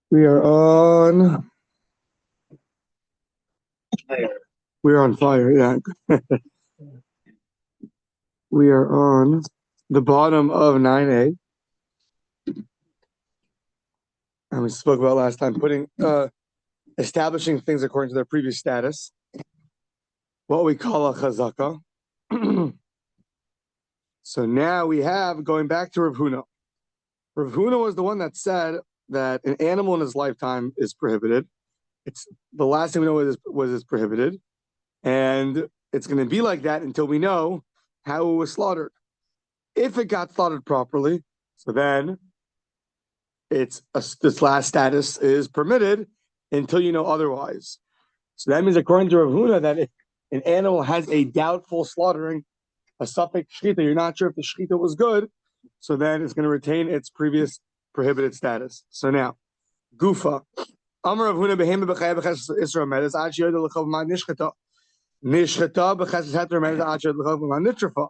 We are on. We are on fire. Yeah. We are on the bottom of 9A. And we spoke about last time establishing things according to their previous status. What we call a chazaka. So now we have, going back to Rav Huna. Rav Huna was the one that said that an animal in his lifetime is prohibited. It's the last thing we know was it's prohibited. And it's going to be like that until we know how it was slaughtered. If it got slaughtered properly, so then this last status is permitted until you know otherwise. So that means, according to Rav Huna, that if an animal has a doubtful slaughtering, a suffix shchita, you're not sure if the shchita was good, so then it's going to retain its previous prohibited status. So now, gufa. Amar Rav Huna behema b'chaya b'ches Isra medes ad sheyoda l'chov ma nishchata. Nishchata b'ches heter medes ad sheyoda l'chov ma nitrafa.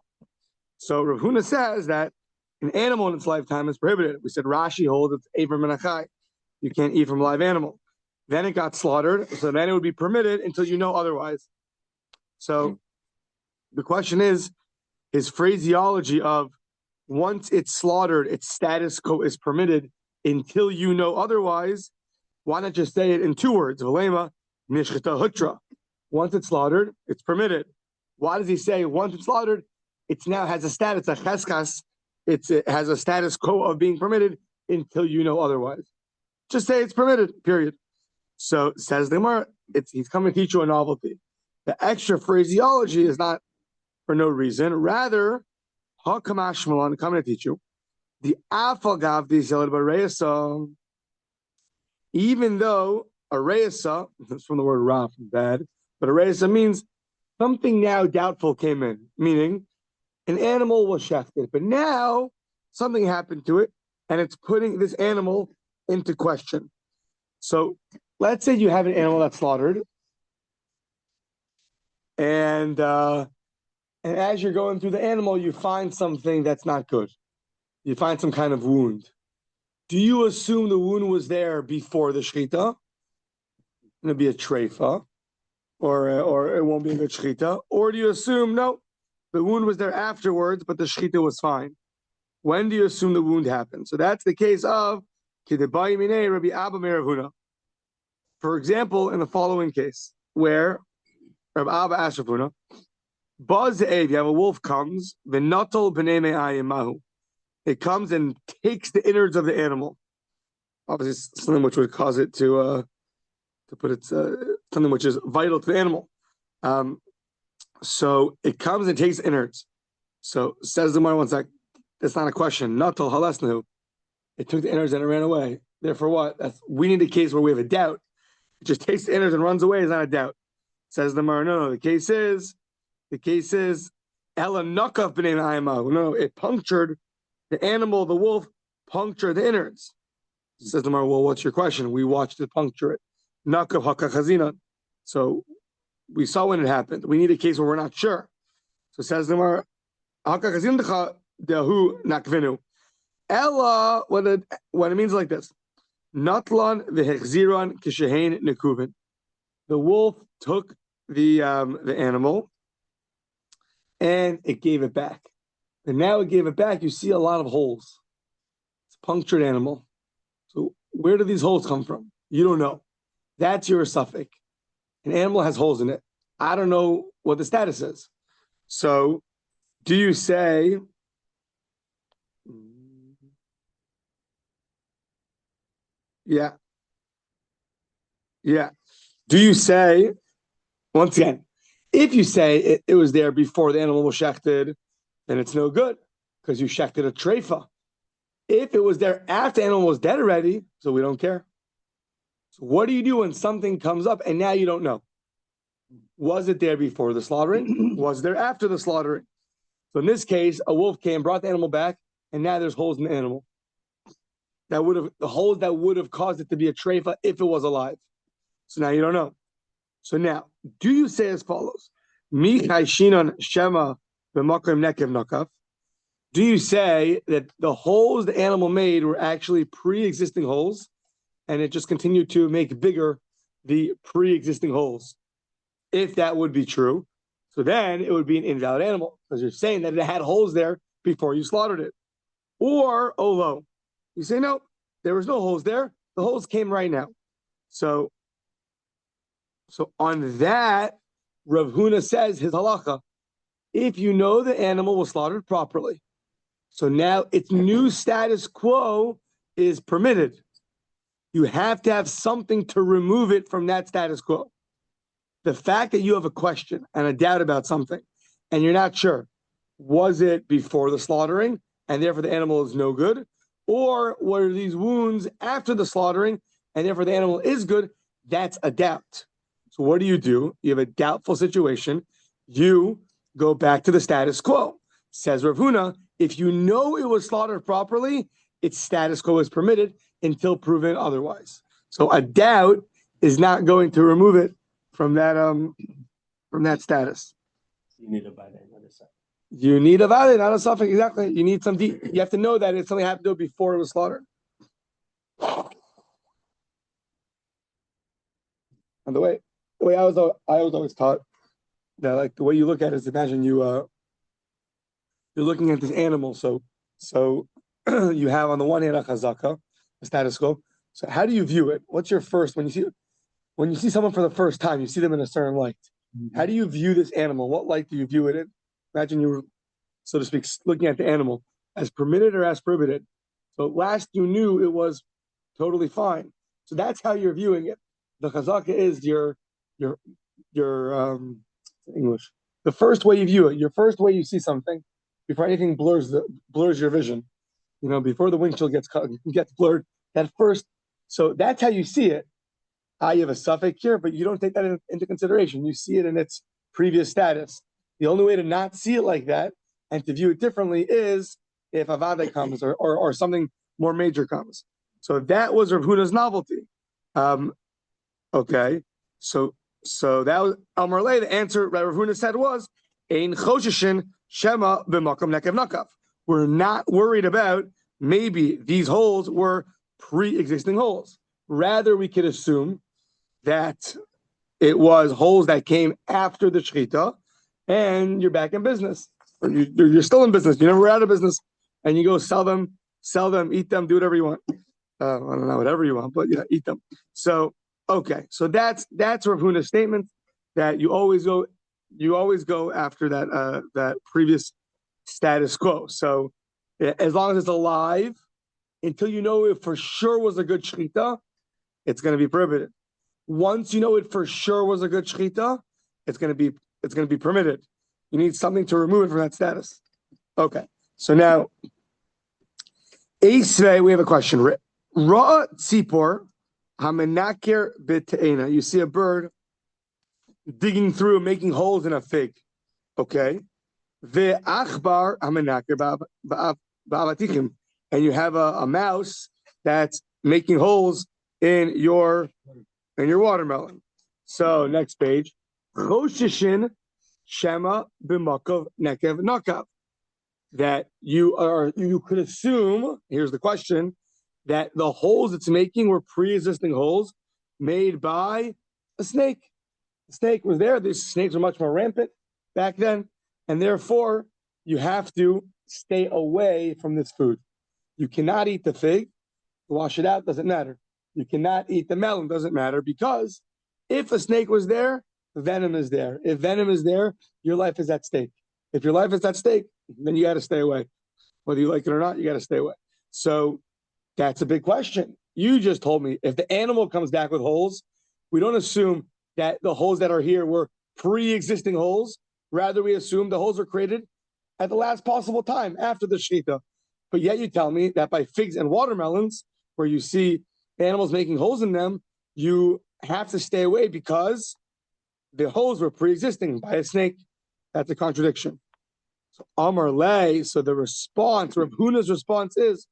So Rav Huna says that an animal in its lifetime is prohibited. We said Rashi holds it's Avram and Achai. You can't eat from a live animal. Then it got slaughtered, so then it would be permitted until you know otherwise. So the question is, his phraseology of once it's slaughtered, its status quo is permitted until you know otherwise. Why not just say it in two words? Velema nishchata hutra. Once it's slaughtered, it's permitted. Why does he say once it's slaughtered, it now has a status, a cheskas, it has a status quo of being permitted until you know otherwise? Just say it's permitted, period. So says the Gemara, he's coming to teach you a novelty. The extra phraseology is not for no reason. Rather, Hakamash Malan coming to teach you. The Afagav Dizelad, even though Aresa, that's from the word Ra, bad, but Aresa means something now doubtful came in, meaning an animal was shechted, but now something happened to it, and it's putting this animal into question. So let's say you have an animal that's slaughtered, and as you're going through the animal, you find something that's not good. You find some kind of wound. Do you assume the wound was there before the shechita? It'll be a treifa, or it won't be a good shechita. Or do you assume, no, the wound was there afterwards, but the shechita was fine? When do you assume the wound happened? So that's the case of Kidebai Minei Rabbi Abba Meir Huna. For example, in the following case, where Rabbi Abba asked Rav Huna, Baz Ev, you have a wolf comes, V'natal b'nei me'ayim mahu. It comes and takes the innards of the animal. Obviously, something which would cause it to put its something which is vital to the animal. So it comes and takes the innards. So says the Gemara, one sec. That's not a question. Natal halasnu. It took the innards and it ran away. Therefore, what? We need a case where we have a doubt. It just takes the innards and runs away is not a doubt. Says the Gemara, no. The case is Ela nakav b'nei me'ayim. No, it punctured the animal. The wolf punctured the innards. Says the Gemara, well, what's your question? We watched it puncture it. Nakav hakachazina. So we saw when it happened. We need a case where we're not sure. So says the Gemara, hakachazina dehu nakvinu. Ella, what it means like this. Natlan v'hechziron kishehein nekuvin. The wolf took the animal and it gave it back. And now it gave it back, you see a lot of holes. It's a punctured animal. So where do these holes come from? You don't know. That's your suffix. An animal has holes in it. I don't know what the status is. So do you say, yeah. Do you say, once again, if you say it was there before the animal was shechted, then it's no good because you shechted a treifa. If it was there after the animal was dead already, so we don't care. So what do you do when something comes up and now you don't know? Was it there before the slaughtering? Was there after the slaughtering? So in this case, a wolf came, brought the animal back, and now there's holes in the animal. The holes that would have caused it to be a treifa if it was alive. So now you don't know. So now, do you say as follows? Shema nekev. Do you say that the holes the animal made were actually pre-existing holes, and it just continued to make bigger the pre-existing holes. If that would be true, so then it would be an invalid animal, because you're saying that it had holes there before you slaughtered it. Or olo, you say no, there was no holes there. The holes came right now. So on that, Rav Huna says his halacha: if you know the animal was slaughtered properly, so now its new status quo is permitted. You have to have something to remove it from that status quo. The fact that you have a question and a doubt about something, and you're not sure, was it before the slaughtering, and therefore the animal is no good, or were these wounds after the slaughtering, and therefore the animal is good? That's a doubt. So what do? You have a doubtful situation. You go back to the status quo. Says Rav Huna, if you know it was slaughtered properly, its status quo is permitted until proven otherwise. So a doubt is not going to remove it from that status. You need a vade, not a suffix. You need a vade, not a suffix. Exactly. You need some deep. You have to know that it's something happened to it before it was slaughtered. And the way I was always taught that, like, the way you look at it is, imagine you're looking at this animal. So you have on the one hand a chazaka, a status quo. So how do you view it? What's your first when you see someone for the first time? You see them in a certain light. How do you view this animal? What light do you view it in? Imagine you were, so to speak, looking at the animal as permitted or as prohibited. So last you knew it was totally fine. So that's how you're viewing it. The chazaka is your English. The first way you view it, your first way you see something, before anything blurs your vision. Before the windshield gets blurred. That first, so that's how you see it. You have a suffix here, but you don't take that into consideration. You see it in its previous status. The only way to not see it like that and to view it differently is if avade comes or something more major comes. So that was Rav Huna's novelty. Okay, so that was Amar Le. The answer that Rav Huna said was Ein Choshishin Shema b'Makom Nekev Nakav. We're not worried about maybe these holes were pre-existing holes. Rather, we could assume that it was holes that came after the shechita, and you're back in business. Or you're still in business. You never were out of business, and you go sell them, eat them, do whatever you want. I don't know, whatever you want, but eat them. So okay, so that's Rav Huna's statement that you always go after that previous status quo. So as long as it's alive, until you know it for sure was a good shechita, it's going to be prohibited. Once you know it for sure was a good shechita, it's going to be permitted. You need something to remove it from that status. Okay, so now, Eisvei, we have a question. Ra tzipor hamenaker b'te'ena. You see a bird digging through, making holes in a fig. Okay, ve'achbar hamenaker ba'avatichim, and you have a mouse that's making holes in your watermelon. So next page, choshishin shema b'makov nekev nakav. That you could assume. Here's the question: that the holes it's making were pre-existing holes made by a snake. The snake was there. These snakes were much more rampant back then, and therefore you have to stay away from this food. You cannot eat the fig. Wash it out, doesn't matter. You cannot eat the melon, doesn't matter, because if a snake was there, venom is there. If venom is there, your life is at stake. If your life is at stake, then you got to stay away. Whether you like it or not, you got to stay away. So that's a big question. You just told me if the animal comes back with holes, we don't assume that the holes that are here were pre-existing holes. Rather, we assume the holes were created at the last possible time after the shechita. But yet you tell me that by figs and watermelons, where you see animals making holes in them, you have to stay away because the holes were pre-existing by a snake. That's a contradiction. So Amar Le, so the response, Rav Huna's response is,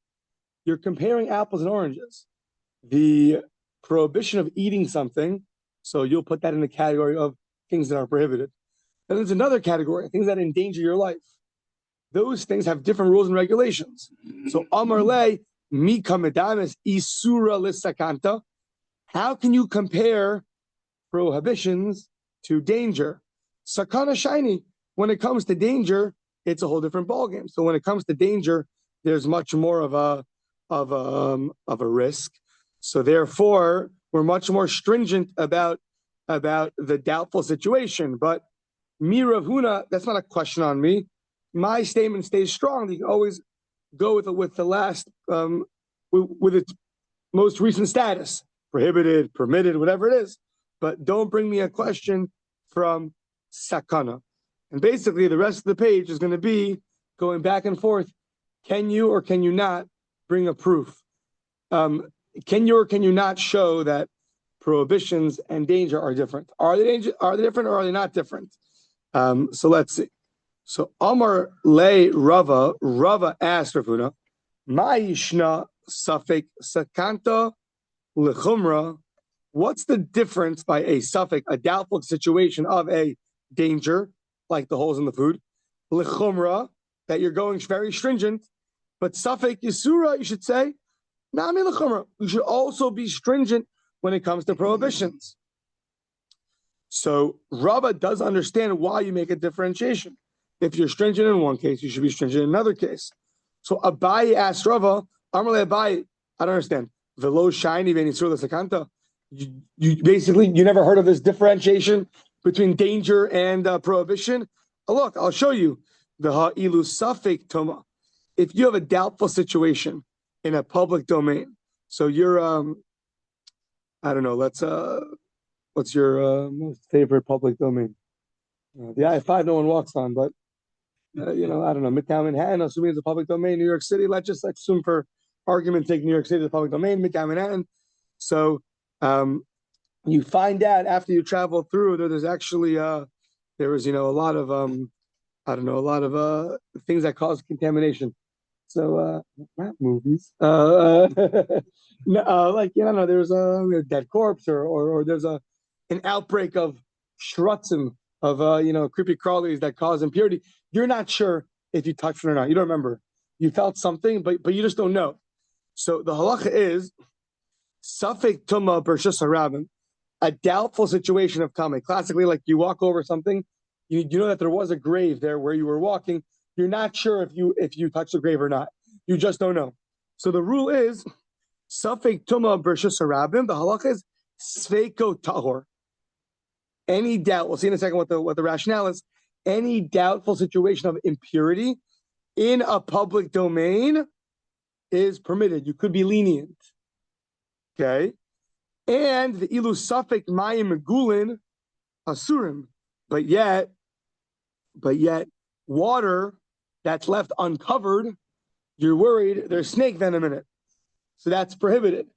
you're comparing apples and oranges. The prohibition of eating something, so you'll put that in the category of things that are prohibited. Then there's another category, things that endanger your life. Those things have different rules and regulations. So Amar Le, Mika medames isura lisakanta. How can you compare prohibitions to danger? Sakana shiny. When it comes to danger, it's a whole different ballgame. So when it comes to danger, there's much more of a risk. So therefore, we're much more stringent about the doubtful situation. But mi Rav Huna, that's not a question on me. My statement stays strong. You can always go with the last with its most recent status, prohibited, permitted, whatever it is. But don't bring me a question from sakana. And basically, the rest of the page is going to be going back and forth. Can you or can you not bring a proof? Can you or can you not show that prohibitions and danger are different? Are they different or are they not different? So let's see. So Amar Le Rava asked Rav Huna, Ma'ishna Safek Sakanta Lechumra. What's the difference by a suffix, a doubtful situation of a danger, like the holes in the food, Lechumra, that you're going very stringent, but Safek Yisura, you should say, Nami Lechumra. You should also be stringent when it comes to prohibitions. So Rava does understand why you make a differentiation. If you're stringent in one case, you should be stringent in another case. So Abaye asked Rava, Amrle Abaye, I don't understand. Velo shiny venisur sakanta. You basically, you never heard of this differentiation between danger and prohibition? Look, I'll show you. The ha'ilu safek toma. If you have a doubtful situation in a public domain, so you're, I don't know, what's your most favorite public domain? The I-5 no one walks on, but I don't know, Midtown Manhattan, assuming it's a public domain, New York City, let's assume for argument's sake, New York City is a public domain, Midtown Manhattan. So you find out after you travel through that there's actually, there was, a lot of, things that cause contamination. So, not movies, there's a dead corpse or there's an outbreak of shrutzim, of creepy crawlies that cause impurity. You're not sure if you touched it or not. You don't remember. You felt something, but you just don't know. So the halacha is safek tuma b'rshus harabim, a doubtful situation of tame. Classically, like you walk over something, you know that there was a grave there where you were walking. You're not sure if you touched the grave or not. You just don't know. So the rule is safek tuma b'rshus harabim. The halacha is sveiko tahor. Any doubt, we'll see in a second what the rationale is. Any doubtful situation of impurity in a public domain is permitted. You could be lenient. Okay? And the ilu safek mayim megulin asurim. But yet, water that's left uncovered, you're worried there's snake venom in it. So that's prohibited.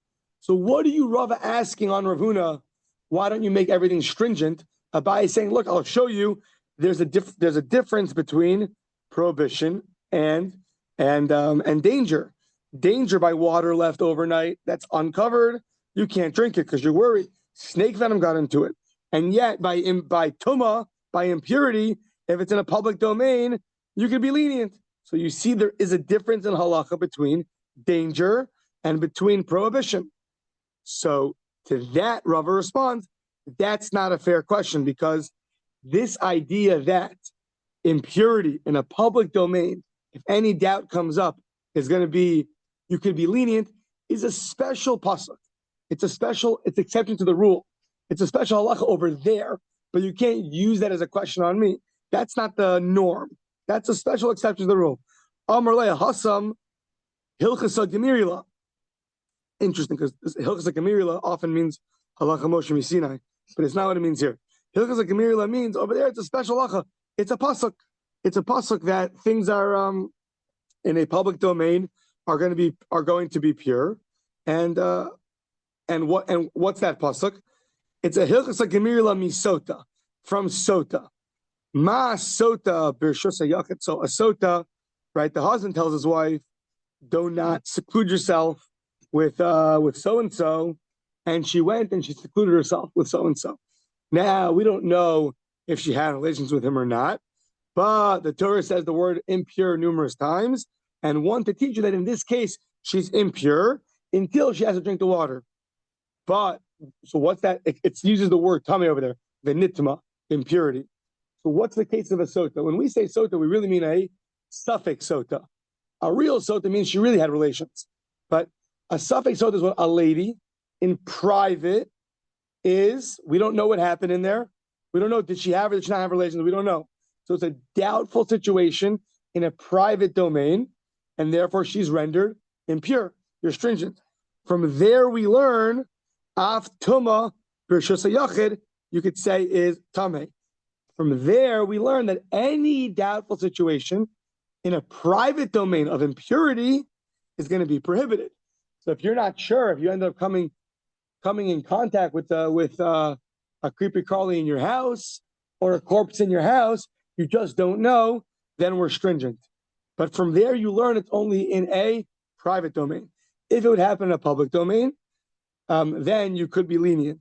So what are you, Rava, asking on Rav Huna? Why don't you make everything stringent? Abaye is saying, look, I'll show you there's a difference between prohibition and danger. Danger by water left overnight, that's uncovered, you can't drink it because you're worried. Snake venom got into it. And yet by tuma, by impurity, if it's in a public domain, you can be lenient. So you see there is a difference in halacha between danger and between prohibition. So to that, Rava responds, that's not a fair question, because this idea that impurity in a public domain, if any doubt comes up, is going to be, you could be lenient, is a special pasuk. It's exception to the rule. It's a special halacha over there, but you can't use that as a question on me. That's not the norm. That's a special exception to the rule. Amar le hasam hilchasa gemirila. Interesting, because hilchasa gemirila often means halacha Moshe Misinai, but it's not what it means here. Hilchasa gemirila means over there it's a special halacha. It's a pasuk. It's a pasuk that things are in a public domain are going to be pure, and what's that pasuk? It's a hilchasa gemirila misota, from sota. Ma sota b'rshus hayachid. So a sota, right? The husband tells his wife, "Do not seclude yourself with so and so," and she went and she secluded herself with so and so. Now we don't know if she had relations with him or not, but the Torah says the word impure numerous times, and one to teach you that in this case she's impure until she has to drink the water. But, so what's that? It uses the word tame over there, the nitma, impurity. So what's the case of a sota? When we say sota, we really mean a suffix sota. A real sota means she really had relations. But a suffix sota is what a lady in private is. We don't know what happened in there. We don't know, did she have or did she not have relations? We don't know. So it's a doubtful situation in a private domain, and therefore she's rendered impure. You're stringent. From there we learn, af tuma b'rshus hayachid, you could say is tameh. From there we learn that any doubtful situation in a private domain of impurity is going to be prohibited. So if you're not sure, if you end up coming in contact with a creepy crawly in your house or a corpse in your house, you just don't know, then we're stringent. But from there you learn it's only in a private domain. If it would happen in a public domain, then you could be lenient.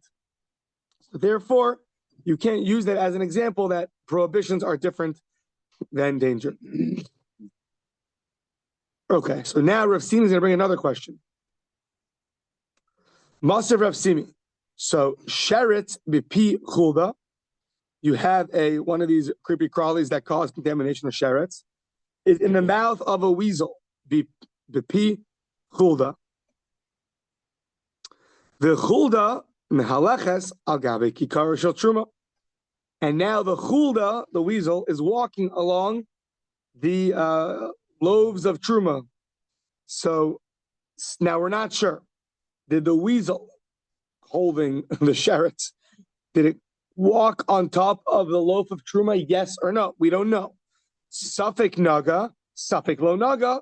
So therefore, you can't use that as an example that prohibitions are different than danger. Okay, so now Rav Simi is going to bring another question. Maser Rav Simi. So sheretz b'pi chulda. You have one of these creepy crawlies that cause contamination of sheretz is in the mouth of a weasel. B'pi chulda. The chulda mehaleches al gabe kikar shel truma. And now the chulda, the weasel, is walking along the loaves of truma. So now we're not sure. Did the weasel holding the sheretz, did it walk on top of the loaf of truma? Yes or no? We don't know. Suffik naga, suffik lo naga.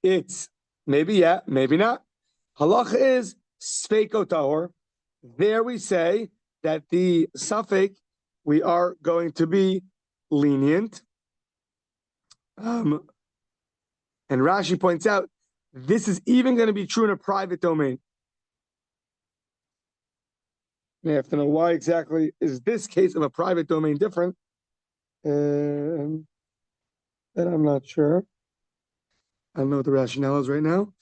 It's maybe yeah, maybe not. Halacha is sfeiko tahor. There we say that the suffik, we are going to be lenient. And Rashi points out, this is even going to be true in a private domain. You have to know why exactly is this case of a private domain different. And I'm not sure. I don't know what the rationale is right now.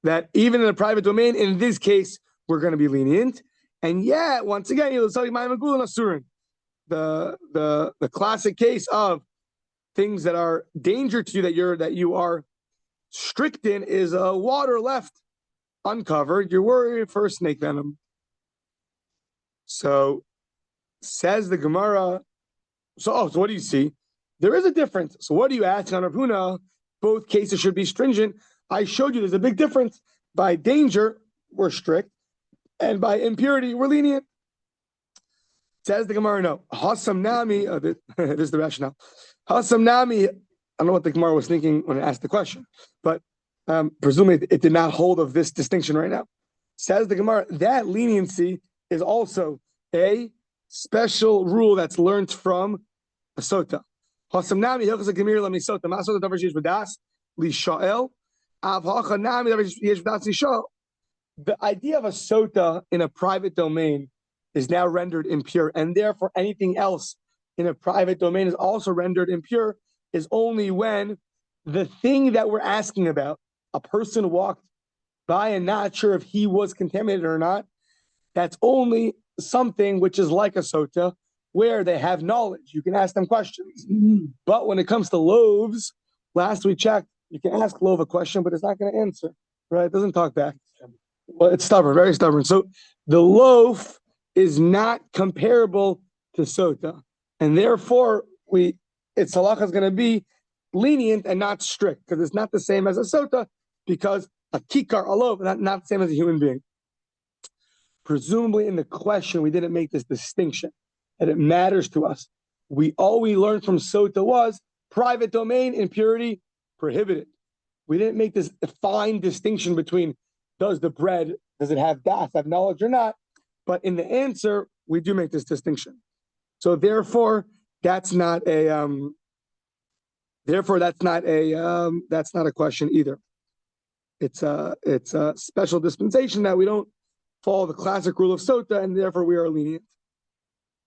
That even in a private domain, in this case, we're going to be lenient. And yet, once again, the classic case of things that are danger to you that you are strict in is water left uncovered. You're worried for snake venom. So says the Gemara. So what do you see? There is a difference. So what do you ask on Rav Huna? Both cases should be stringent. I showed you there's a big difference. By danger, we're strict, and by impurity, we're lenient. Says the Gemara, no. Hasam nami. This is the rationale. Hasam nami. I don't know what the Gemara was thinking when it asked the question, but presumably it did not hold of this distinction right now. Says the Gemara, that leniency is also a special rule that's learned from a sota. Hasam nami hilchas gemir lamisota. Masota davar sheyesh b'das lishael. Av hacha nami davar sheyesh b'das lishael. The idea of a sota in a private domain is now rendered impure, and therefore anything else in a private domain is also rendered impure, is only when the thing that we're asking about, a person walked by and not sure if he was contaminated or not, that's only something which is like a sota, where they have knowledge. You can ask them questions. But when it comes to loaves, last we checked, you can ask loaf a question, but it's not going to answer, right? It doesn't talk back. Well, it's stubborn, very stubborn. So the loaf is not comparable to sota, and therefore its halacha is going to be lenient and not strict, because it's not the same as a sota, because a kikar, a loaf, not the same as a human being. Presumably in the question, we didn't make this distinction, and it matters to us. All we learned from sota was private domain, impurity, prohibited. We didn't make this fine distinction between does it have das, have knowledge or not? But in the answer, we do make this distinction. So therefore, that's not a question either. It's a special dispensation that we don't follow the classic rule of sota, and therefore we are lenient.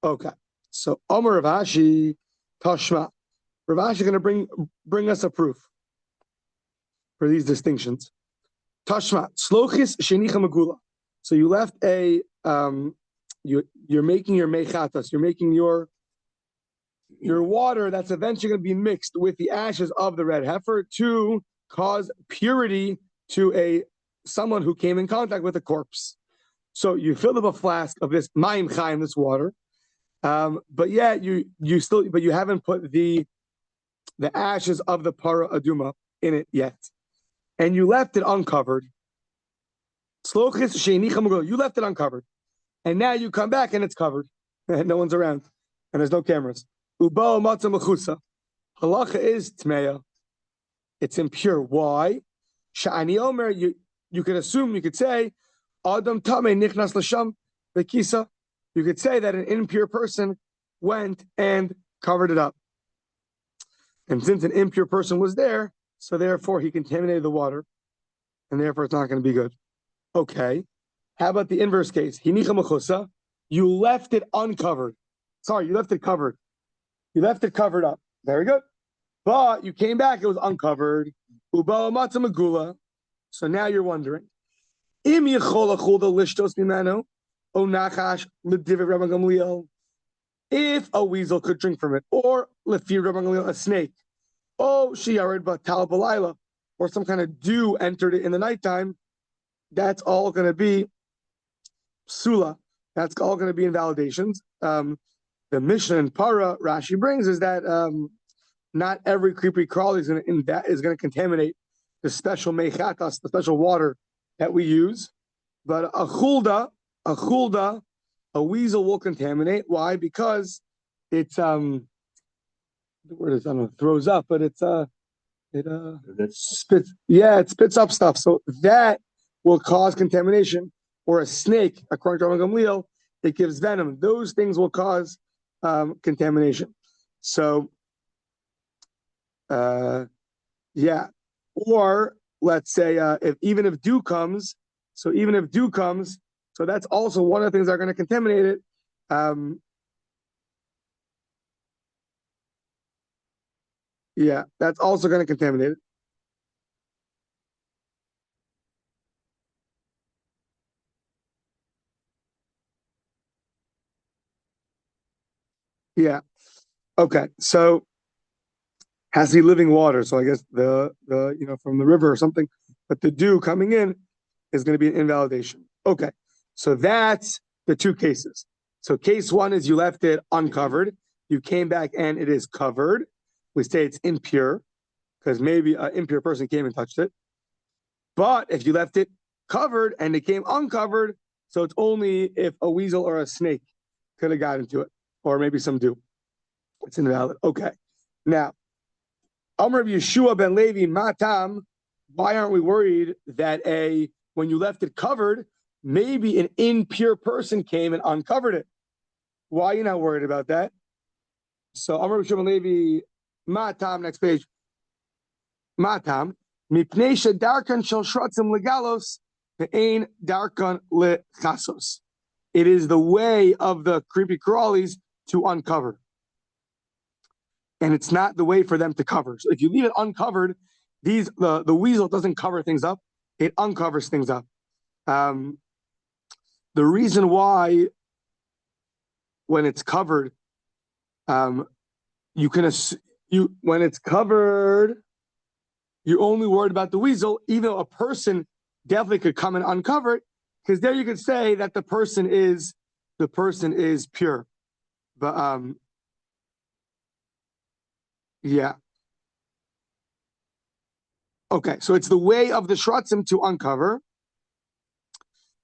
Okay, so Amar Rav Ashi Tashma. Rav Ashi is going to bring us a proof for these distinctions. Tashma slochis shenicha megula. So you left a you're making your mechatas. You're making your water that's eventually going to be mixed with the ashes of the red heifer to cause purity to someone who came in contact with a corpse. So you fill up a flask of this mayim chaim, this water, but yet you haven't put the ashes of the para aduma in it yet, and you left it uncovered. Slochis sheinicha megula. You left it uncovered, and now you come back and it's covered, and no one's around, and there's no cameras. Uba matzah mechusa. Halacha is tmeya. It's impure. Why? Sha'ani omer. You could assume. You could say adam tamei nichnas l'sham v'kisa. You could say that an impure person went and covered it up, and since an impure person was there, so therefore he contaminated the water, and therefore it's not going to be good. Okay. How about the inverse case? Hinicha mechusa. You left it uncovered. Sorry, you left it covered. You left it covered up. Very good. But you came back, it was uncovered. Uba matzah megula. So now you're wondering, Im yichol achulda lishtos mimeno, o nachash l'divrei Rabbi Gamliel. If a weasel could drink from it, or lefi Rabbi Gamliel, a snake, oh shiyared batal balayla, or some kind of dew entered it in the nighttime, that's all going to be psula. That's all going to be invalidations. The Mishnah in Para Rashi brings is that not every creepy crawly is going to contaminate the special mechatas, the special water that we use. But a chulda, a weasel will contaminate. Why? Because it's the word is, I don't know, throws up, but it spits. Yeah, it spits up stuff. So that will cause contamination. Or a snake, according to Rabbi Gamliel, it gives venom. Those things will cause contamination. So, yeah. Or let's say if dew comes, so that's also one of the things that are going to contaminate it. Yeah, that's also going to contaminate it. Yeah. Okay. So has to be living water. So I guess the from the river or something, but the dew coming in is going to be an invalidation. Okay. So that's the two cases. So case one is you left it uncovered. You came back and it is covered. We say it's impure because maybe an impure person came and touched it. But if you left it covered and it came uncovered, so it's only if a weasel or a snake could have got into it, or maybe some dew. It's invalid. Okay. Now, Amr of Yeshua ben Levi, Matam, why aren't we worried that when you left it covered, maybe an impure person came and uncovered it? Why are you not worried about that? So Amr of Yeshua ben Levi, Matam, next page. Matam, Mipnei shedarkan shel shratzim legalos, ve'ein darkan lechasos. It is the way of the creepy crawlies to uncover. And it's not the way for them to cover. So if you leave it uncovered, the weasel doesn't cover things up, it uncovers things up. The reason why when it's covered, when it's covered, you're only worried about the weasel, even though a person definitely could come and uncover it, because there you could say that the person is pure. But yeah. Okay, so it's the way of the shratzim to uncover,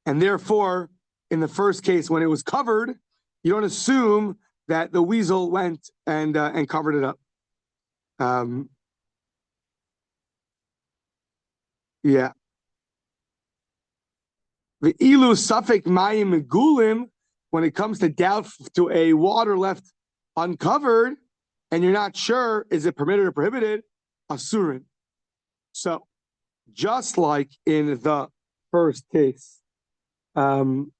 and therefore, in the first case, when it was covered, you don't assume that the weasel went and covered it up. Yeah. The ilu suffik mayim megulim, when it comes to doubt to a water left uncovered, and you're not sure, is it permitted or prohibited? Asurin. So, just like in the first case, 1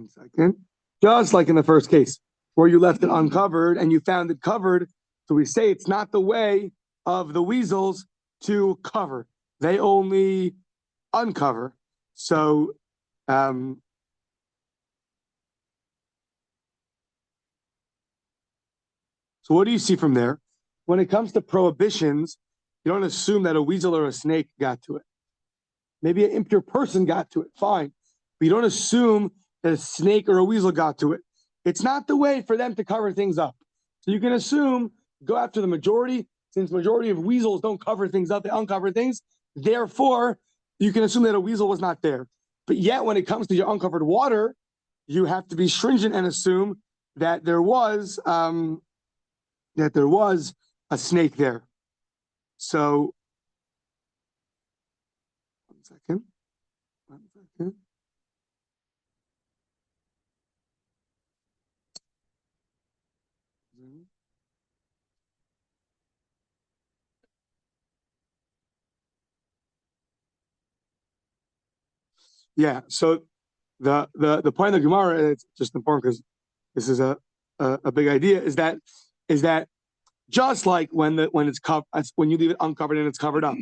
second. Just like in the first case, where you left it uncovered and you found it covered, so we say it's not the way of the weasels to cover. they only uncover. So, so what do you see from there? When it comes to prohibitions, you don't assume that a weasel or a snake got to it. Maybe an impure person got to it, fine. But you don't assume that a snake or a weasel got to it. It's not the way for them to cover things up. So you can assume, go after the majority, since majority of weasels don't cover things up, they uncover things. Therefore, you can assume that a weasel was not there. But yet, when it comes to your uncovered water, you have to be stringent and assume that there was a snake there. So, one second. Yeah. So the point of the Gemara, it's just important because this is a big idea, is that just like when it's covered, when you leave it uncovered and it's covered up,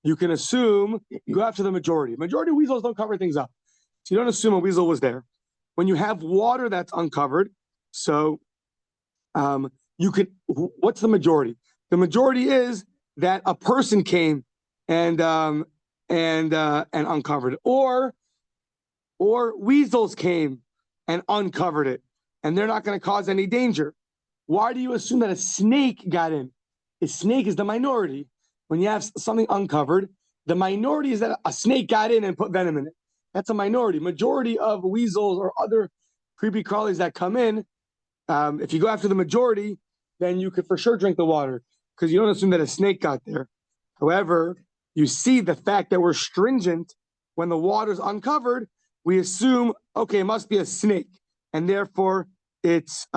you can assume, go after the majority. Majority of weasels don't cover things up, so you don't assume a weasel was there. When you have water that's uncovered, so you can. What's the majority? The majority is that a person came and uncovered it, or weasels came and uncovered it, and they're not going to cause any danger. Why do you assume that a snake got in? A snake is the minority. When you have something uncovered, the minority is that a snake got in and put venom in it. That's a minority. Majority of weasels or other creepy crawlies that come in, if you go after the majority, then you could for sure drink the water because you don't assume that a snake got there. However, you see the fact that we're stringent when the water's uncovered, we assume, okay, it must be a snake, and therefore it's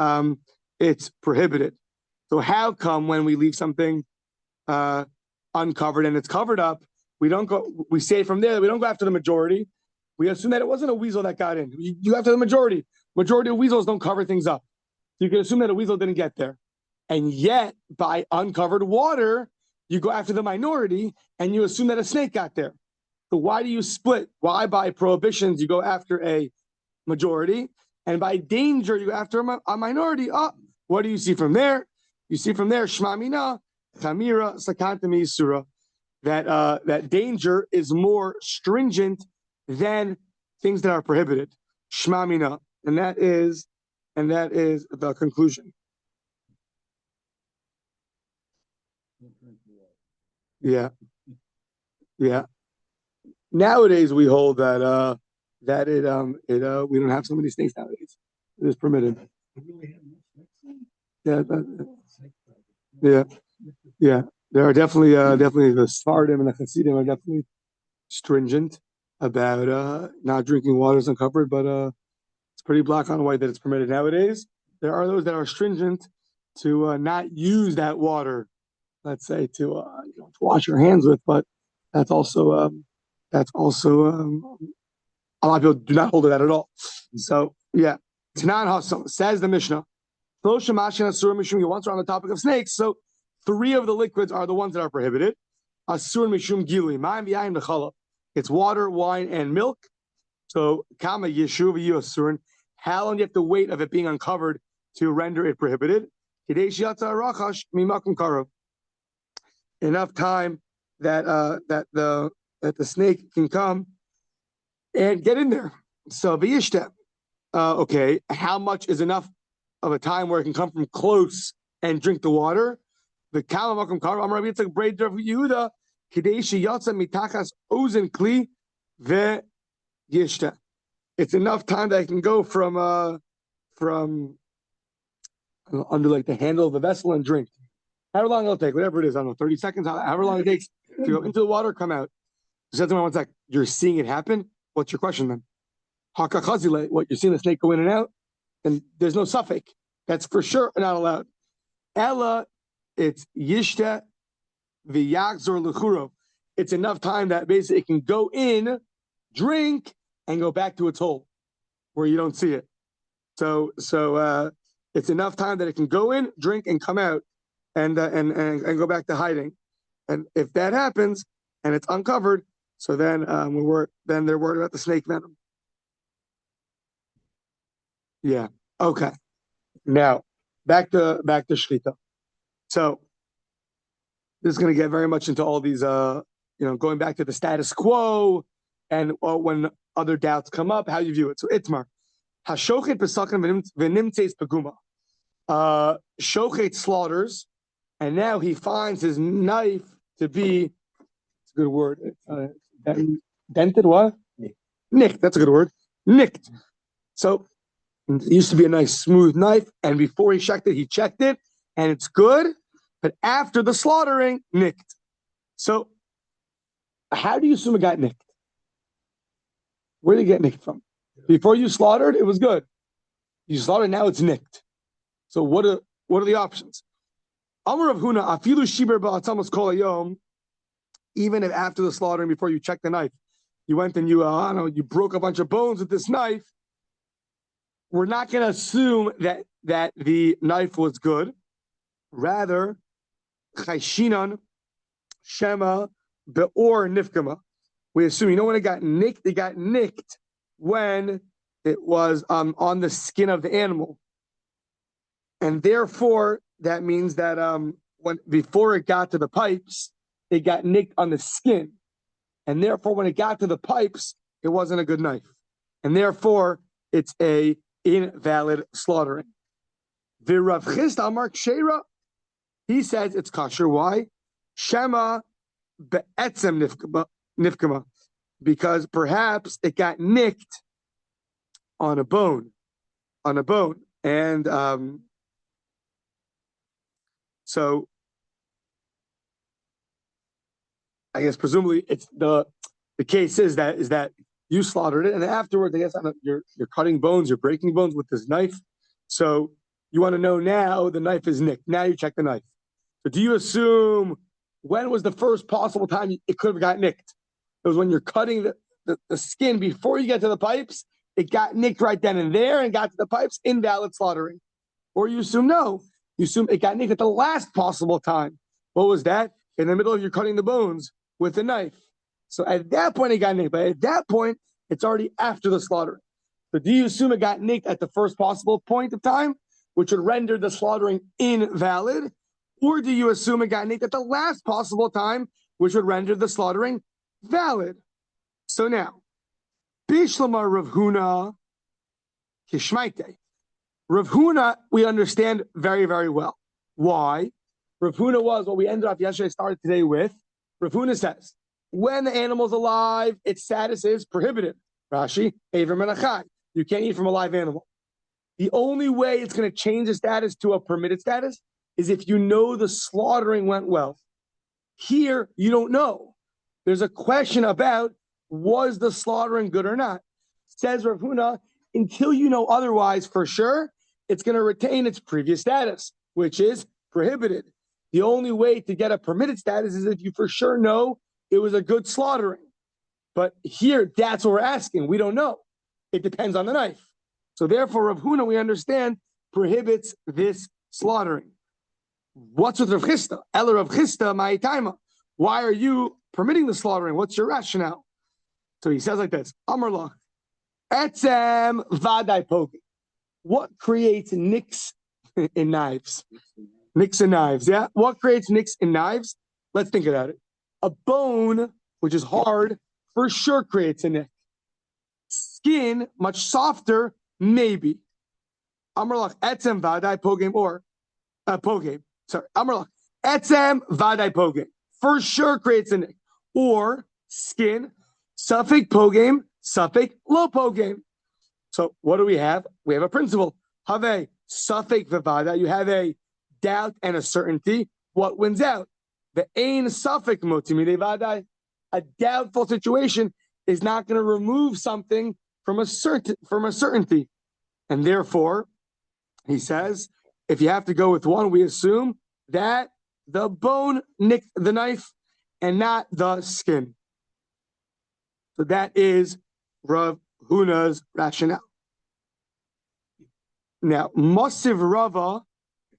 prohibited. So how come when we leave something uncovered and it's covered up, we say from there, we don't go after the majority. We assume that it wasn't a weasel that got in. You go after the majority. Majority of weasels don't cover things up. So you can assume that a weasel didn't get there. And yet, by uncovered water, you go after the minority and you assume that a snake got there. So why do you split? Why by prohibitions you go after a majority, and by danger you go after a minority? What do you see from there? You see from there, Shma Mina, Chamira, Sakantami Surah, that danger is more stringent than things that are prohibited. Shma Mina, and that is the conclusion. Yeah. Nowadays we hold that we don't have so many snakes nowadays. It is permitted. Yeah. There are definitely the Sfardim and the Hasidim are definitely stringent about not drinking waters uncovered, but it's pretty black on white that it's permitted nowadays. There are those that are stringent to not use that water, let's say to wash your hands with, but that's also a lot of people do not hold to that at all. So yeah, Tanan Hassam says the Mishnah. Once we're on the topic of snakes, so 3 of the liquids are the ones that are prohibited. Asur mishum gilui, ma'im v'yayin v'chala. It's water, wine, and milk. So kama yeshuv yasurin. How long do you have to wait of it being uncovered to render it prohibited? Enough time that the snake can come and get in there. So v'yishtem. Okay, how much is enough of a time where it can come from close and drink the water? The kalamakum karam Rabbi Yitzchak Breder of Yehuda Kadeshi Yatsa Mitachas Ozen Kli ve'yishtem. It's enough time that I can go from under like the handle of the vessel and drink. However long it'll take, whatever it is, I don't know, 30 seconds, however long it takes to go into the water, come out. He said to me one sec, you're seeing it happen? What's your question then? Hakachazile, what, you're seeing the snake go in and out? And there's no suffix. That's for sure not allowed. Ella, it's yishta v'yachzor l'churo. It's enough time that basically it can go in, drink, and go back to its hole where you don't see it. So it's enough time that it can go in, drink, and come out, and go back to hiding. And if that happens, and it's uncovered. So then they're worried about the snake venom. Yeah. Okay. Now back to shchita. So this is going to get very much into all these, going back to the status quo, and when other doubts come up, how you view it. So Itmar, hashochet pesakim v'nimtzeis peguma. Shochet slaughters, and now he finds his knife to be, it's a good word, dented, what? Nicked, that's a good word. Nicked. So it used to be a nice smooth knife, and before he checked it, and it's good, but after the slaughtering, nicked. So how do you assume it got nicked? Where did it get nicked from? Before you slaughtered, it was good. You slaughtered, now it's nicked. So what are the options? Amar Rav Huna, afilu shiber ba'atzamas kol hayom, even if after the slaughtering, before you check the knife, you went and you broke a bunch of bones with this knife, we're not going to assume that the knife was good. Rather, chayshinan shema be'or nifkama. We assume, when it got nicked when it was on the skin of the animal. And therefore, that means that before it got to the pipes, it got nicked on the skin. And therefore, when it got to the pipes, it wasn't a good knife. And therefore, it's a invalid slaughtering. V'Rav Chisda Amar Kshera, he says it's kosher. Why? Shema be'etzem nifkama. Because perhaps it got nicked on a bone. And so I guess presumably it's the case is that you slaughtered it, and afterwards, I guess you're cutting bones, you're breaking bones with this knife. So you want to know now the knife is nicked. Now you check the knife. So do you assume when was the first possible time it could have got nicked? It was when you're cutting the skin before you get to the pipes. It got nicked right then and there and got to the pipes, invalid slaughtering. Or you assume no. You assume it got nicked at the last possible time. What was that? In the middle of you cutting the bones with the knife. So at that point, it got nicked. But at that point, it's already after the slaughtering. So do you assume it got nicked at the first possible point of time, which would render the slaughtering invalid? Or do you assume it got nicked at the last possible time, which would render the slaughtering valid? So now, Bishlamar Rav Huna Kishmaite. Rav Huna, we understand very, very well. Why? Rav Huna was what we ended off yesterday, started today with. Rav Huna says, when the animal's alive, its status is prohibited. Rashi, Aver Menachai. You can't eat from a live animal. The only way it's going to change the status to a permitted status is if you know the slaughtering went well. Here, you don't know. There's a question about, was the slaughtering good or not? Says Rav Huna, until you know otherwise for sure, it's going to retain its previous status, which is prohibited. The only way to get a permitted status is if you for sure know it was a good slaughtering. But here, that's what we're asking. We don't know. It depends on the knife. So therefore, Rav Huna, we understand, prohibits this slaughtering. What's with Rav Chisda? Ela Rav Chisda ma'itaima. Why are you permitting the slaughtering? What's your rationale? So he says like this, Amar Lach, etzem vaday pogi. What creates nicks in knives? Nicks in knives, yeah? What creates nicks in knives? Let's think about it. A bone, which is hard, for sure creates a nick. Skin, much softer, maybe. Amar Lach, etzem vaday pogim, or pogim. Sorry, Amar Lach, etzem vaday pogim. For sure creates a nick. Or skin, suffix pogim, suffix lo pogim. So what do we have? We have a principle. Have a suffix vivada. You have a doubt and a certainty. What wins out? The ain suffix motimide vadai. A doubtful situation is not going to remove something from a certainty. And therefore, he says, if you have to go with one, we assume that the bone nicked the knife and not the skin. So that is Rav Huna's rationale. Now, Mosiv Rava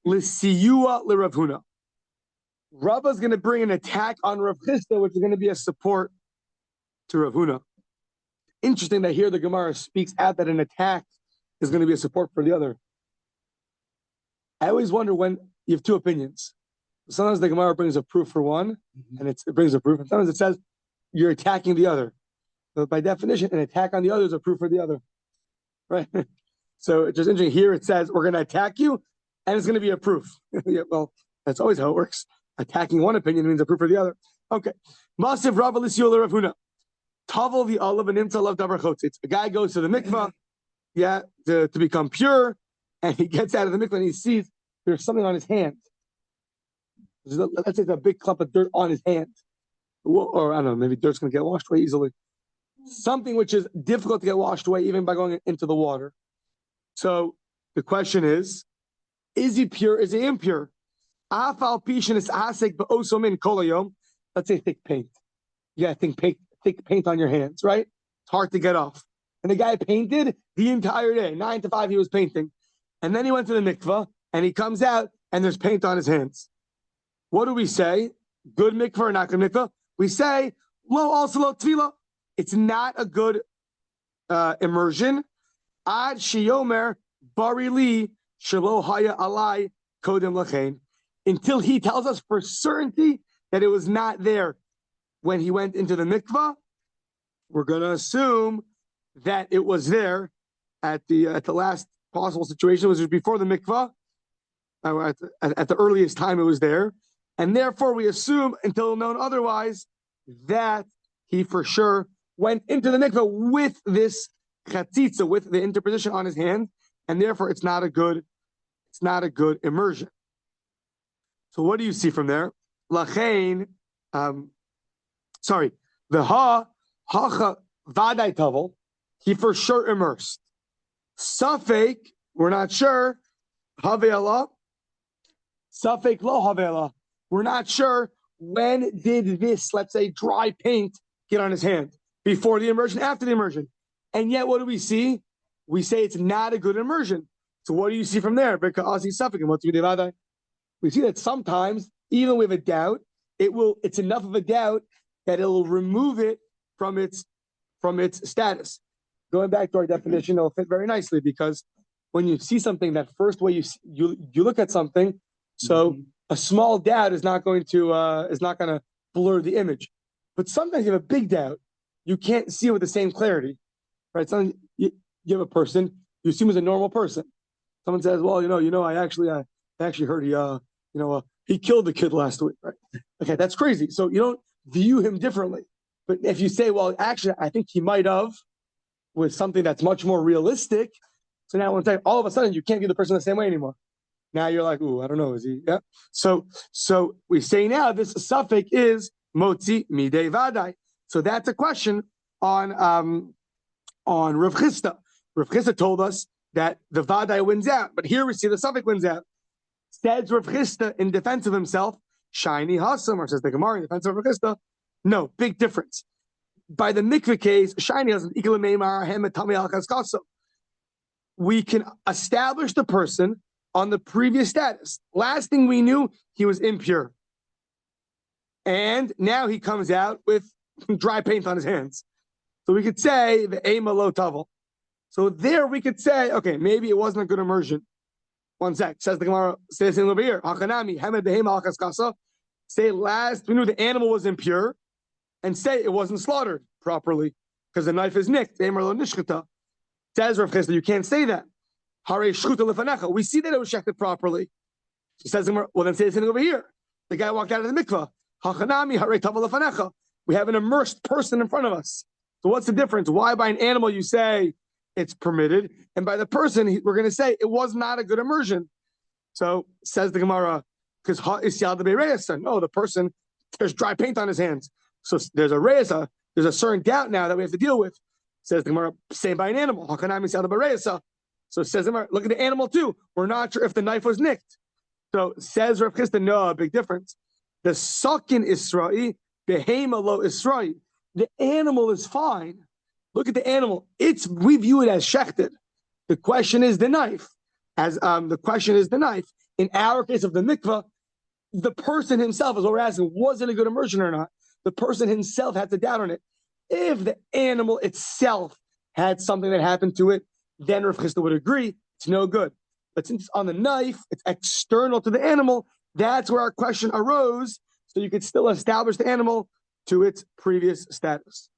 l'siyua l'Rav Huna. Rabba's going to bring an attack on Rav Chisda, which is going to be a support to Rav Huna. Interesting that here the Gemara speaks out that an attack is going to be a support for the other. I always wonder when you have two opinions. Sometimes the Gemara brings a proof for one, and it brings a proof, and sometimes it says you're attacking the other. But by definition, an attack on the other is a proof for the other, right? So it's just interesting. Here it says we're going to attack you, and it's going to be a proof. Yeah, well, that's always how it works. Attacking one opinion means a proof for the other. Okay. Masiv Rabba L'Siola Rav Huna. Tavel the olive and imta love davar chotzitz. A guy goes to the mikvah, to become pure, and he gets out of the mikvah and he sees there's something on his hand. Let's say it's a big clump of dirt on his hand. Or I don't know, maybe dirt's going to get washed away easily. Something which is difficult to get washed away even by going into the water. So the question is he pure? Is he impure? Let's say thick paint. Yeah, thick paint on your hands, right? It's hard to get off. And the guy painted the entire day. 9 to 5 he was painting. And then he went to the mikvah and he comes out and there's paint on his hands. What do we say? Good mikvah or not good mikvah? We say, also lo tefillah. It's not a good immersion. Ad shiyomer barili shelo haya alai kodem lachein. Until he tells us for certainty that it was not there when he went into the mikvah, we're going to assume that it was there at the last possible situation, which was before the mikvah. At the earliest time, it was there. And therefore, we assume, until known otherwise, that he for sure went into the mikvah with this chatzitza, with the interposition on his hand, and therefore it's not a good immersion. So what do you see from there? Lachain, the hacha vaday tavel, he for sure immersed. Safek, we're not sure. Have'ala, safek lo have'ala. We're not sure when did this, let's say, dry paint get on his hand, before the immersion, after the immersion. And yet, what do we see? We say it's not a good immersion. So what do you see from there? Because we see that sometimes, even with a doubt, it's enough of a doubt that it'll remove it from its status. Going back to our definition, it'll fit very nicely, because when you see something, that first way you look at something, so a small doubt is not going to blur the image. But sometimes you have a big doubt, you can't see it with the same clarity, right? Sometimes you have a person, you assume is a normal person. Someone says, "Well, I actually heard he killed the kid last week," right? Okay, that's crazy. So you don't view him differently. But if you say, "Well, actually, I think he might have," with something that's much more realistic, so now one time, all of a sudden, you can't view the person the same way anymore. Now you're like, "Ooh, I don't know, is he?" Yeah. So we say now this suffix is motzi midei vadai. So that's a question on Rav Chisda. Rav Chisda told us that the vadai wins out, but here we see the suffix wins out. Says Rav Chisda in defense of himself, shiny hasam, or says the Gemara in defense of Rav Chisda. No, big difference. By the mikveh case, shiny hasam, we can establish the person on the previous status. Last thing we knew, he was impure. And now he comes out with dry paint on his hands. So we could say the ema lo tavel. So there we could say, okay, maybe it wasn't a good immersion. One sec. Says the Gemara, says in over here, Hakanami, Hamed behema alkaskasa. Say last, we knew the animal was impure, and say it wasn't slaughtered properly because the knife is nicked. Says Rav Chisda, you can't say that. We see that it was shechted properly. She says, well, then say something over here. The guy walked out of the mikvah. We have an immersed person in front of us. So what's the difference? Why by an animal you say it's permitted, and by the person we're going to say it was not a good immersion? So says the Gemara, because no, the person, there's dry paint on his hands. So there's a certain doubt now that we have to deal with. Says the Gemara, same by an animal. So it says, look at the animal too. We're not sure if the knife was nicked. So says Rav Chisda, no, a big difference. The sakin Israel, behema lo Israel. The animal is fine. Look at the animal. We view it as shechted. The question is the knife. In our case of the mikvah, the person himself is what we're asking. Was it a good immersion or not? The person himself had to doubt on it. If the animal itself had something that happened to it, then Rav Chisda would agree it's no good. But since it's on the knife, it's external to the animal, that's where our question arose. So you could still establish the animal to its previous status.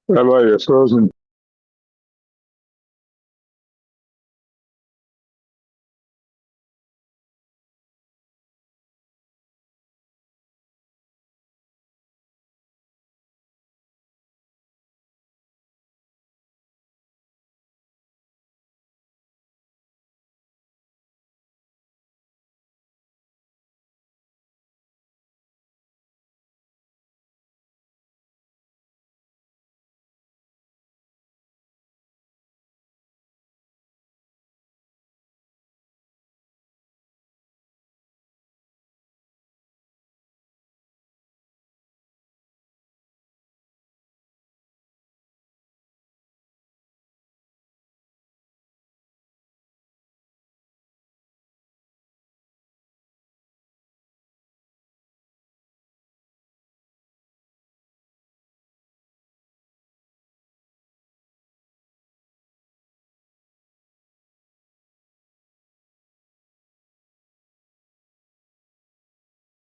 Rabbi, you're frozen.